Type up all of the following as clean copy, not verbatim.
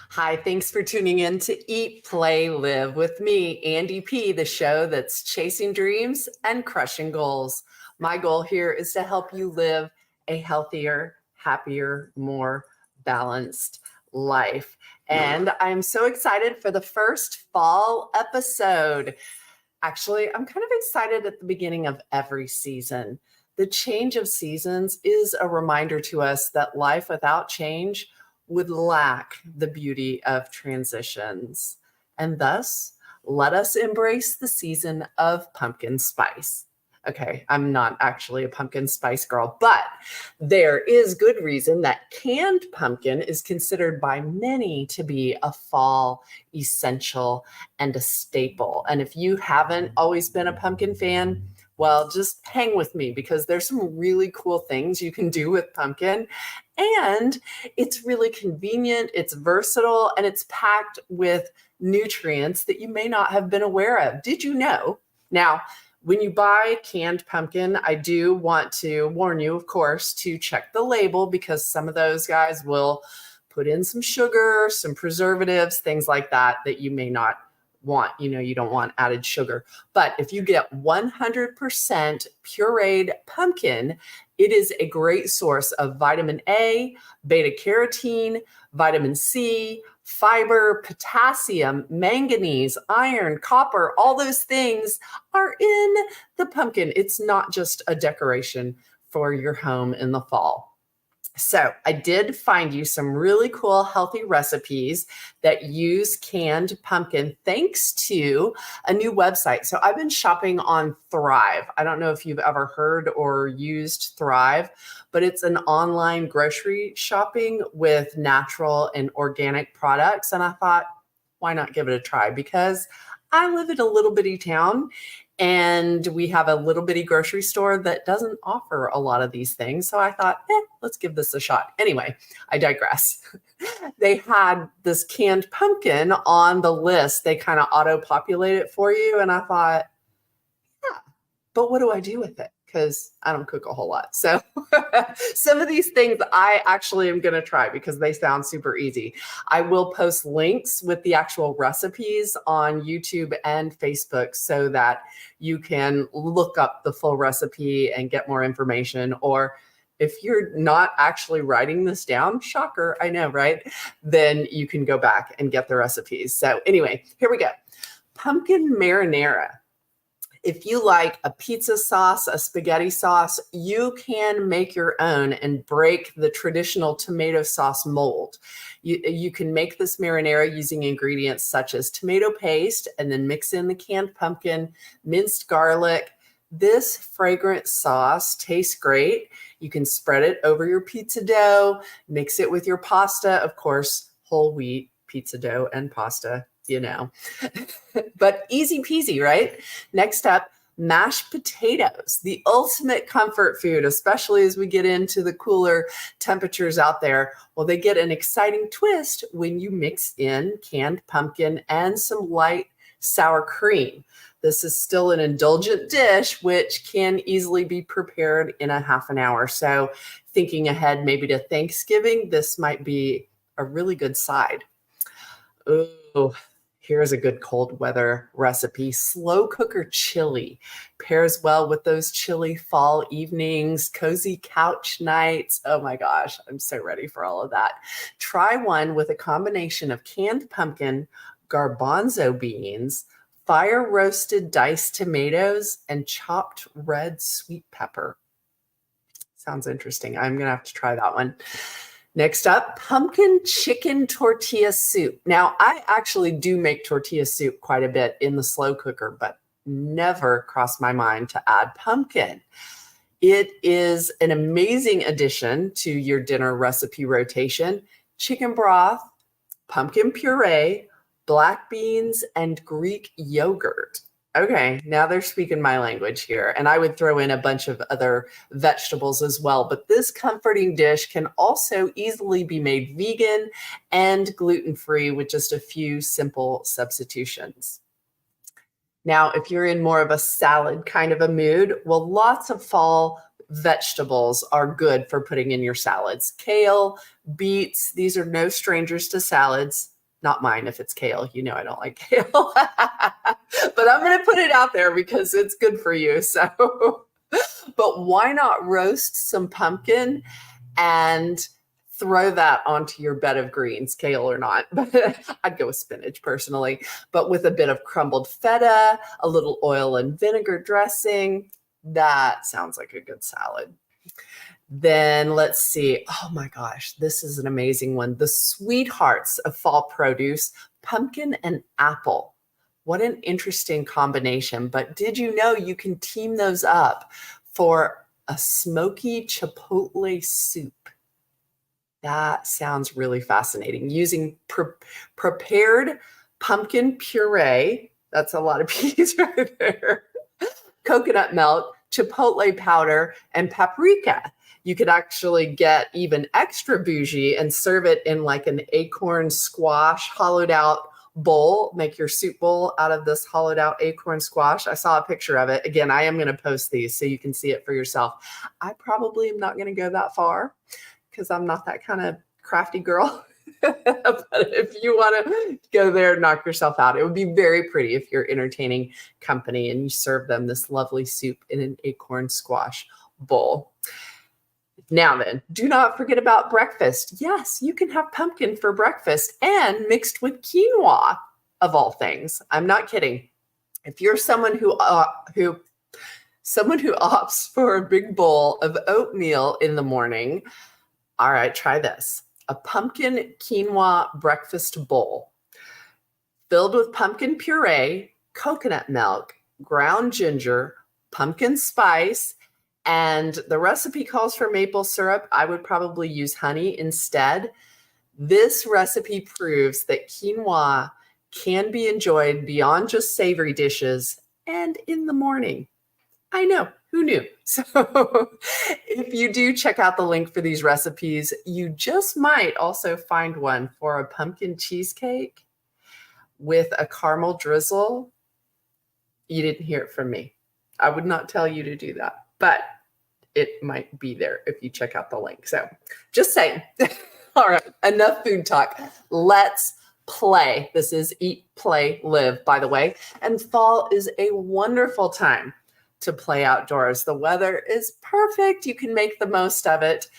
Hi, thanks for tuning in to Eat, Play, Live with me, Andy P., the show that's chasing dreams and crushing goals. My goal here is to help you live a healthier, happier, more balanced life. And I'm so excited for the first fall episode. Actually, I'm kind of excited at the beginning of every season. The change of seasons is a reminder to us that life without change would lack the beauty of transitions. And thus, let us embrace the season of pumpkin spice. Okay, I'm not actually a pumpkin spice girl, but there is good reason that canned pumpkin is considered by many to be a fall essential and a staple. And if you haven't always been a pumpkin fan, well, just hang with me because there's some really cool things you can do with pumpkin. And it's really convenient, it's versatile, and it's packed with nutrients that you may not have been aware of. Did you know? Now, when you buy canned pumpkin, I do want to warn you, of course, to check the label because some of those guys will put in some sugar, some preservatives, things like that you may not want. You don't want added sugar. But if you get 100% pureed pumpkin, it is a great source of vitamin A, beta carotene, vitamin C, fiber, potassium, manganese, iron, copper. All those things are in the pumpkin. It's not just a decoration for your home in the fall. So I did find you some really cool, healthy recipes that use canned pumpkin thanks to a new website. So I've been shopping on Thrive. I don't know if you've ever heard or used Thrive, but it's an online grocery shopping with natural and organic products. And I thought, why not give it a try? Because I live in a little bitty town and we have a little bitty grocery store that doesn't offer a lot of these things. So I thought, let's give this a shot. Anyway, I digress. They had this canned pumpkin on the list. They kind of auto-populate it for you. And I thought, yeah, but what do I do with it? Because I don't cook a whole lot. So some of these things I actually am going to try because they sound super easy. I will post links with the actual recipes on YouTube and Facebook so that you can look up the full recipe and get more information. Or if you're not actually writing this down, shocker, I know, right? Then you can go back and get the recipes. So anyway, here we go. Pumpkin marinara. If you like a pizza sauce, a spaghetti sauce, you can make your own and break the traditional tomato sauce mold. You can make this marinara using ingredients such as tomato paste and then mix in the canned pumpkin, minced garlic. This fragrant sauce tastes great. You can spread it over your pizza dough, mix it with your pasta, of course, whole wheat pizza dough and pasta. But easy peasy, right? Next up, mashed potatoes, the ultimate comfort food, especially as we get into the cooler temperatures out there. Well, they get an exciting twist when you mix in canned pumpkin and some light sour cream. This is still an indulgent dish, which can easily be prepared in a half an hour. So thinking ahead maybe to Thanksgiving, this might be a really good side. Oh, here's a good cold weather recipe. Slow cooker chili pairs well with those chilly fall evenings, cozy couch nights. Oh my gosh, I'm so ready for all of that. Try one with a combination of canned pumpkin, garbanzo beans, fire roasted diced tomatoes, and chopped red sweet pepper. Sounds interesting. I'm going to have to try that one. Next up, pumpkin chicken tortilla soup. Now, I actually do make tortilla soup quite a bit in the slow cooker, but never crossed my mind to add pumpkin. It is an amazing addition to your dinner recipe rotation. Chicken broth, pumpkin puree, black beans, and Greek yogurt. Okay, now they're speaking my language here. And I would throw in a bunch of other vegetables as well. But this comforting dish can also easily be made vegan and gluten-free with just a few simple substitutions. Now, if you're in more of a salad kind of a mood, well, lots of fall vegetables are good for putting in your salads. Kale, beets, these are no strangers to salads. Not mine if it's kale. You know I don't like kale. But I'm going to put it out there because it's good for you. So, but why not roast some pumpkin and throw that onto your bed of greens, kale or not. But I'd go with spinach personally, but with a bit of crumbled feta, a little oil and vinegar dressing. That sounds like a good salad. Then let's see. Oh my gosh, this is an amazing one. The sweethearts of fall produce, pumpkin and apple. What an interesting combination. But did you know you can team those up for a smoky chipotle soup? That sounds really fascinating. Using prepared pumpkin puree, that's a lot of peas right there, coconut milk, chipotle powder, and paprika. You could actually get even extra bougie and serve it in like an acorn squash hollowed out bowl. Make your soup bowl out of this hollowed out acorn squash. I saw a picture of it. Again, I am going to post these so you can see it for yourself. I probably am not going to go that far because I'm not that kind of crafty girl. But if you want to go there and knock yourself out, it would be very pretty if you're entertaining company and you serve them this lovely soup in an acorn squash bowl. Now then, do not forget about breakfast. Yes, you can have pumpkin for breakfast and mixed with quinoa, of all things. I'm not kidding. If you're someone who opts for a big bowl of oatmeal in the morning, all right, try this. A pumpkin quinoa breakfast bowl filled with pumpkin puree, coconut milk, ground ginger, pumpkin spice, and the recipe calls for maple syrup. I would probably use honey instead. This recipe proves that quinoa can be enjoyed beyond just savory dishes and in the morning. I know, who knew? So if you do check out the link for these recipes, you just might also find one for a pumpkin cheesecake with a caramel drizzle. You didn't hear it from me. I would not tell you to do that, but it might be there if you check out the link. So just saying. All right, enough food talk. Let's play. This is Eat, Play, Live, by the way. And fall is a wonderful time to play outdoors. The weather is perfect. You can make the most of it.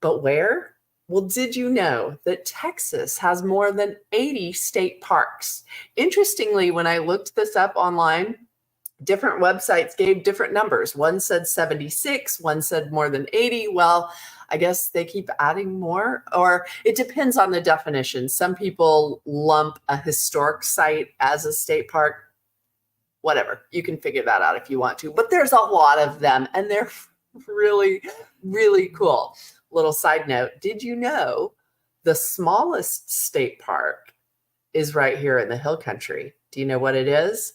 But where? Well, did you know that Texas has more than 80 state parks? Interestingly, when I looked this up online, different websites gave different numbers. One said 76, one said more than 80. Well, I guess they keep adding more, or it depends on the definition. Some people lump a historic site as a state park. Whatever, you can figure that out if you want to, but there's a lot of them and they're really, really cool. Little side note, did you know the smallest state park is right here in the Hill Country? Do you know what it is?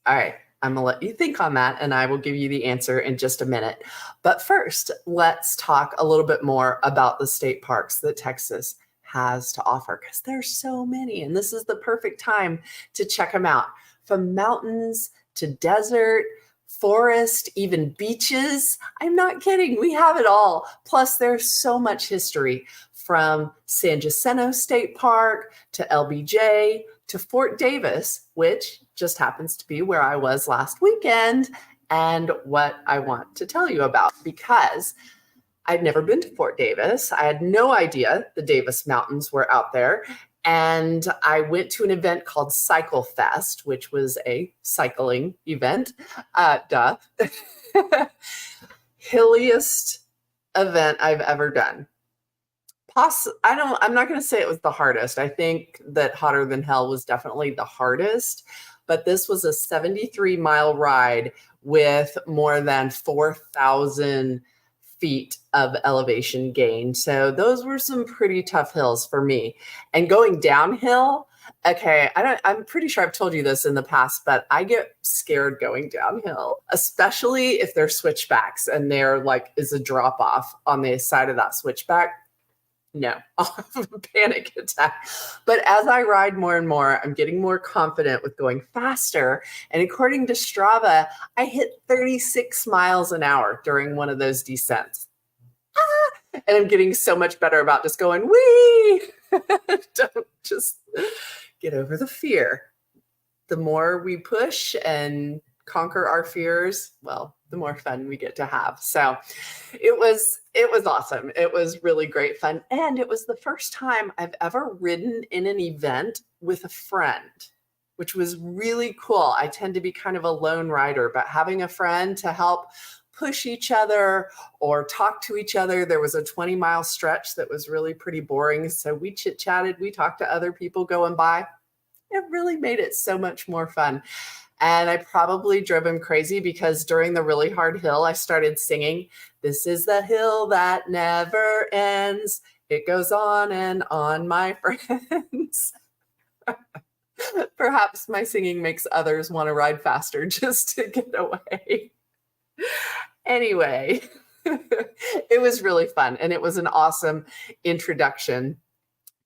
All right, I'm gonna let you think on that and I will give you the answer in just a minute. But first, let's talk a little bit more about the state parks that Texas has to offer because there's so many and this is the perfect time to check them out. From mountains to desert, forest, even beaches. I'm not kidding. We have it all. Plus, there's so much history from San Jacinto State Park to LBJ to Fort Davis, which just happens to be where I was last weekend and what I want to tell you about because I'd never been to Fort Davis. I had no idea the Davis Mountains were out there. And I went to an event called Cycle Fest, which was a cycling event. Hilliest event I've ever done. I'm not going to say it was the hardest. I think that Hotter Than Hell was definitely the hardest, but this was a 73-mile ride with more than 4,000 feet of elevation gain. So those were some pretty tough hills for me. And going downhill, okay, I'm pretty sure I've told you this in the past, but I get scared going downhill, especially if they're switchbacks and there like is a drop off on the side of that switchback. No, I'll have a panic attack. But as I ride more and more, I'm getting more confident with going faster. And according to Strava, I hit 36 miles an hour during one of those descents. And I'm getting so much better about just going, wee. Don't just get over the fear. The more we push and conquer our fears, well, the more fun we get to have. So it was awesome. It was really great fun. And it was the first time I've ever ridden in an event with a friend, which was really cool. I tend to be kind of a lone rider, but having a friend to help push each other or talk to each other. There was a 20-mile stretch that was really pretty boring. So we chit-chatted, we talked to other people going by. It really made it so much more fun. And I probably drove him crazy because during the really hard hill, I started singing, "This is the hill that never ends. It goes on and on, my friends." Perhaps my singing makes others want to ride faster just to get away. Anyway, it was really fun, and it was an awesome introduction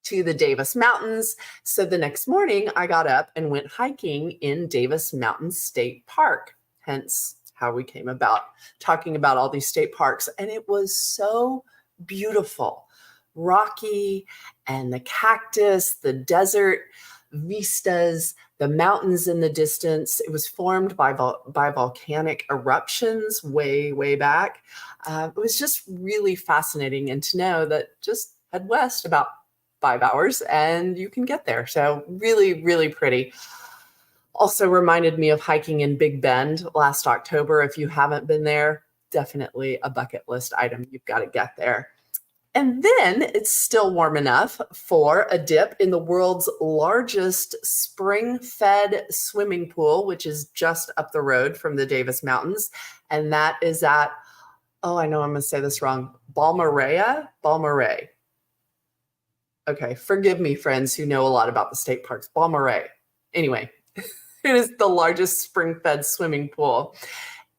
to the Davis Mountains. So the next morning, I got up and went hiking in Davis Mountain State Park, hence how we came about talking about all these state parks. And it was so beautiful, rocky, and the cactus, the desert vistas, the mountains in the distance. It was formed by volcanic eruptions way, way back. It was just really fascinating. And to know that just head west about 5 hours and you can get there. So really, really pretty. Also reminded me of hiking in Big Bend last October. If you haven't been there, definitely a bucket list item. You've got to get there. And then it's still warm enough for a dip in the world's largest spring-fed swimming pool, which is just up the road from the Davis Mountains. And that is at, oh, I know I'm going to say this wrong, Balmorhea. Okay, forgive me, friends who know a lot about the state parks. Balmorhea. Anyway, it is the largest spring-fed swimming pool.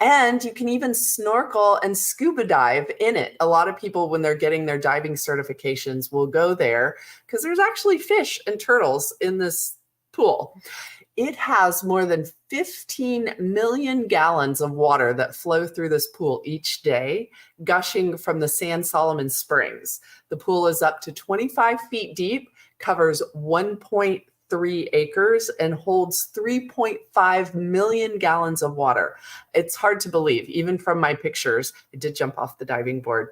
And you can even snorkel and scuba dive in it. A lot of people, when they're getting their diving certifications, will go there because there's actually fish and turtles in this pool. It has more than 15 million gallons of water that flow through this pool each day, gushing from the San Solomon Springs. The pool is up to 25 feet deep, covers 1.3 acres, and holds 3.5 million gallons of water. It's hard to believe, even from my pictures. I did jump off the diving board,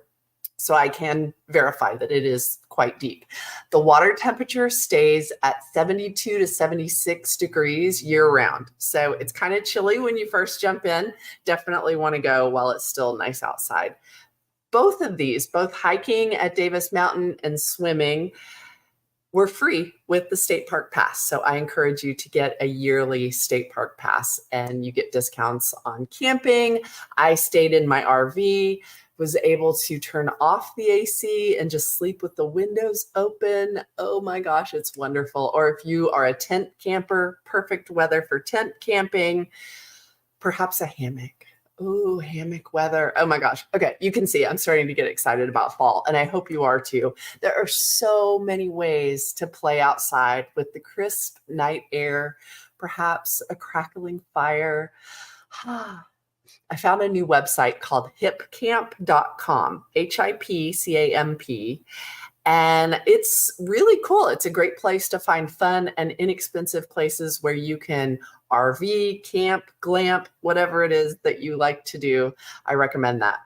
so I can verify that it is quite deep. The water temperature stays at 72 to 76 degrees year round. So it's kind of chilly when you first jump in. Definitely want to go while it's still nice outside. Both of these, both hiking at Davis Mountain and swimming, were free with the state park pass. So I encourage you to get a yearly state park pass and you get discounts on camping. I stayed in my RV, was able to turn off the AC and just sleep with the windows open. Oh my gosh, it's wonderful. Or if you are a tent camper, perfect weather for tent camping, perhaps a hammock. Ooh, hammock weather. Oh my gosh. Okay, you can see I'm starting to get excited about fall, and I hope you are too. There are so many ways to play outside with the crisp night air, perhaps a crackling fire. I found a new website called hipcamp.com, HIPCAMP. And it's really cool. It's a great place to find fun and inexpensive places where you can RV, camp, glamp, whatever it is that you like to do. I recommend that.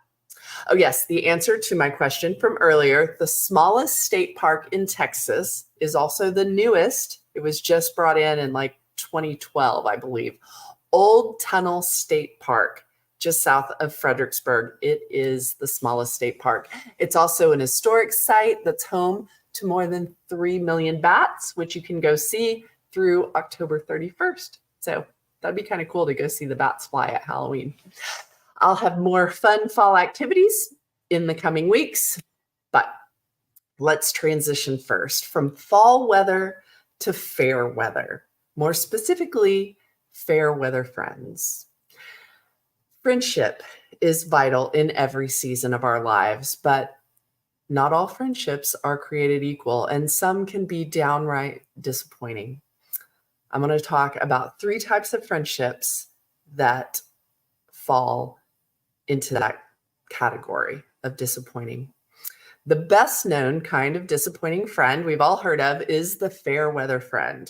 Oh, yes, the answer to my question from earlier, the smallest state park in Texas is also the newest. It was just brought in like 2012, I believe. Old Tunnel State Park, just south of Fredericksburg. It is the smallest state park. It's also an historic site that's home to more than 3 million bats, which you can go see through October 31st. So that'd be kind of cool to go see the bats fly at Halloween. I'll have more fun fall activities in the coming weeks, but let's transition first from fall weather to fair weather, more specifically, fair weather friends. Friendship is vital in every season of our lives, but not all friendships are created equal, and some can be downright disappointing. I'm going to talk about 3 types of friendships that fall into that category of disappointing. The best known kind of disappointing friend we've all heard of is the fair weather friend,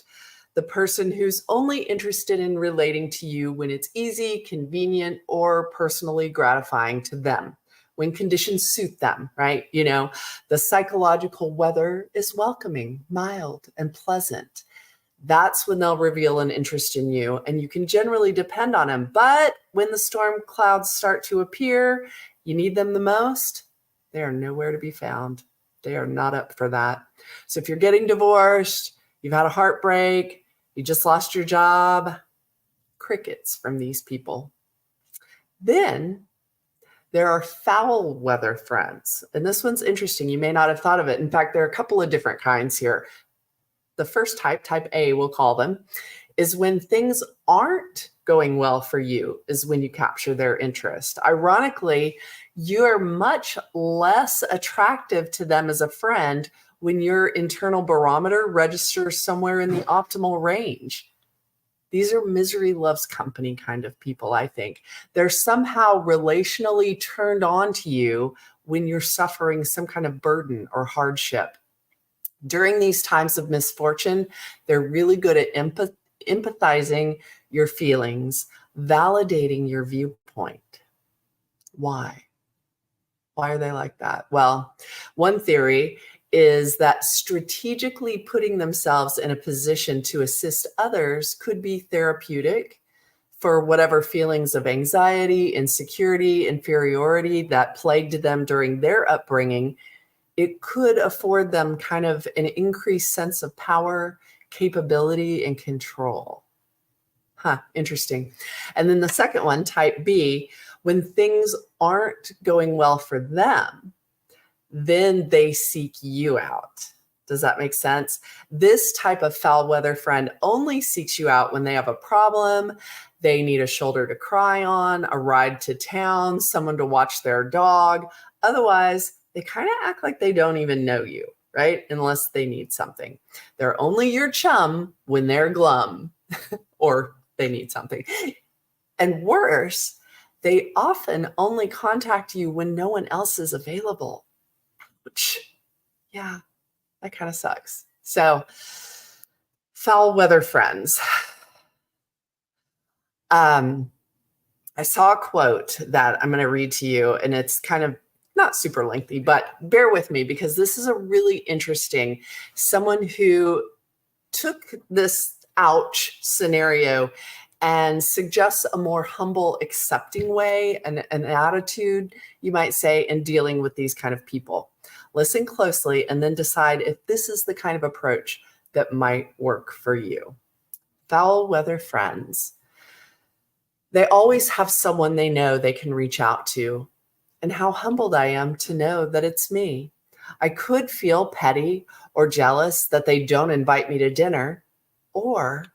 the person who's only interested in relating to you when it's easy, convenient, or personally gratifying to them, when conditions suit them, right? You know, the psychological weather is welcoming, mild, and pleasant. That's when they'll reveal an interest in you, and you can generally depend on them. But when the storm clouds start to appear, you need them the most, they are nowhere to be found. They are not up for that. So if you're getting divorced, you've had a heartbreak, you just lost your job, crickets from these people. Then there are foul weather friends. And this one's interesting. You may not have thought of it. In fact, there are a couple of different kinds here. The first type A, we'll call them, is when things aren't going well for you, is when you capture their interest. Ironically, you are much less attractive to them as a friend when your internal barometer registers somewhere in the optimal range. These are misery loves company kind of people, I think. They're somehow relationally turned on to you when you're suffering some kind of burden or hardship. During these times of misfortune, they're really good at empathizing your feelings, validating your viewpoint. Why? Why are they like that? Well, one theory is that strategically putting themselves in a position to assist others could be therapeutic for whatever feelings of anxiety, insecurity, inferiority that plagued them during their upbringing. It could afford them kind of an increased sense of power, capability, and control. Interesting. And then the second one, type B, when things aren't going well for them, then they seek you out. Does that make sense? This type of foul weather friend only seeks you out when they have a problem, they need a shoulder to cry on, a ride to town, someone to watch their dog. Otherwise, they kind of act like they don't even know you, right? Unless they need something. They're only your chum when they're glum or they need something. And worse, they often only contact you when no one else is available. Which, yeah, that kind of sucks. So, foul weather friends. I saw a quote that I'm going to read to you, and it's kind of not super lengthy, but bear with me because this is a really interesting, someone who took this ouch scenario and suggests a more humble, accepting way and an attitude, you might say, in dealing with these kind of people. Listen closely and then decide if this is the kind of approach that might work for you. Foul weather friends. They always have someone they know they can reach out to. And how humbled I am to know that it's me. I could feel petty or jealous that they don't invite me to dinner, or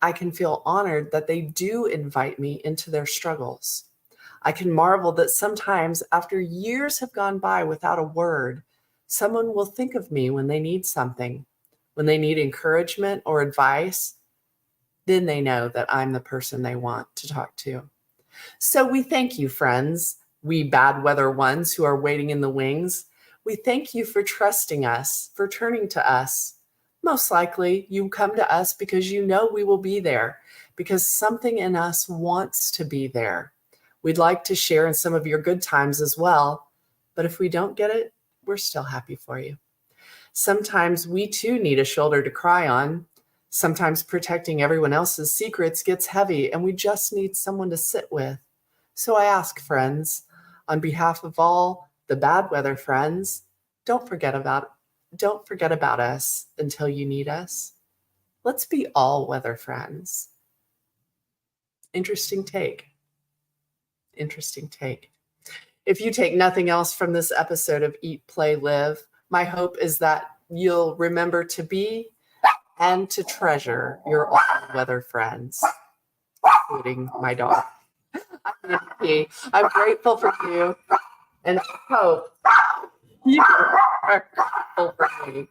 I can feel honored that they do invite me into their struggles. I can marvel that sometimes after years have gone by without a word, someone will think of me when they need something, when they need encouragement or advice. Then they know that I'm the person they want to talk to. So we thank you, friends, we bad weather ones who are waiting in the wings. We thank you for trusting us, for turning to us. Most likely you come to us because you know we will be there, because something in us wants to be there. We'd like to share in some of your good times as well, but if we don't get it, we're still happy for you. Sometimes we too need a shoulder to cry on. Sometimes protecting everyone else's secrets gets heavy and we just need someone to sit with. So I ask, friends, on behalf of all the bad weather friends, don't forget about us until you need us. Let's be all weather friends. Interesting take. Interesting take. If you take nothing else from this episode of Eat, Play, Live, my hope is that you'll remember to be and to treasure your all-weather friends, including my dog. I'm grateful for you, and I hope you are grateful for me.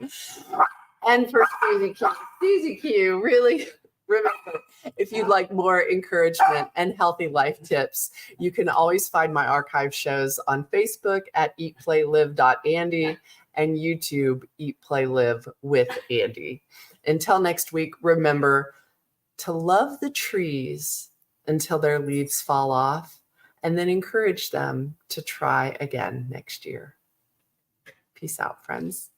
And for Susie Q. Susie Q, really Remember, if you'd like more encouragement and healthy life tips, you can always find my archive shows on Facebook at eatplaylive.andy and YouTube Eat Play Live with Andy. Until next week, remember to love the trees until their leaves fall off, and then encourage them to try again next year. Peace out, friends.